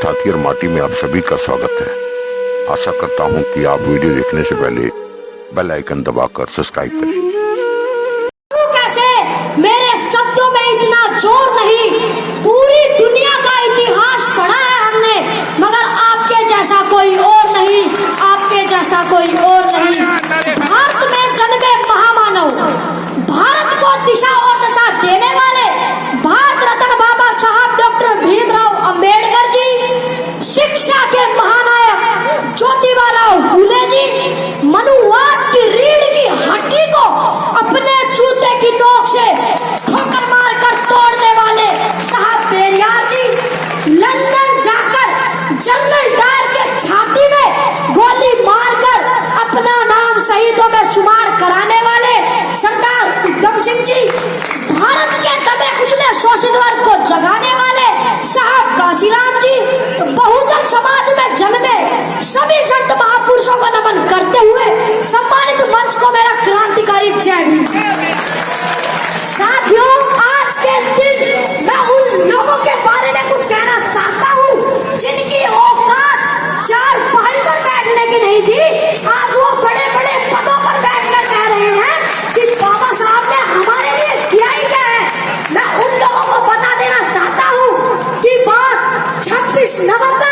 छाती और माटी में आप सभी का स्वागत है। आशा करता हूं कि आप वीडियो देखने से पहले बेल आइकन दबाकर सब्सक्राइब करें। कैसे मेरे शब्दों में इतना जोर नहीं, पूरी दुनिया का इतिहास पढ़ा है हमने, मगर आपके जैसा कोई और नहीं, आपके जैसा कोई और नहीं। भारत में जन्मे महामानव, भारत को दिशा और दशा देने वाले भारत रत्न बाबा साहब डॉक्टर भीमराव अंबेडकर जी, शिक्षा के महानायक ज्योतिबा फूले जी, मनुवाद की रीढ़ की हड्डी को अपने जूते की नोक से ठोकर मारकर तोड़ने वाले साहब पेरियार जी, लंदन जाकर जनरल डायर के छाती में गोली मारकर अपना नाम शहीदों में शुमार कराने वाले सरदार उधम सिंह जी, भारत के दबे कुचले शोषित वर्ग को जगाने वाले साहब काशीराम जी, बहुजन समाज में जन्मे सभी संत महापुरुषों को नमन करते हुए सम्मानित मंच को मेरा क्रांतिकारी जय भीम। साथियों, आज के दिन मैं उन लोगों के बारे में कुछ कहना चाहता हूँ जिनकी औकात चार पाई पर बैठने की नहीं थी, आज वो बड़े बड़े पदों पर बैठकर कह रहे हैं कि बाबा साहब ने हमारे लिए किया ही क्या है। मैं उन लोगों को बता देना चाहता हूँ कि बात 26 नवंबर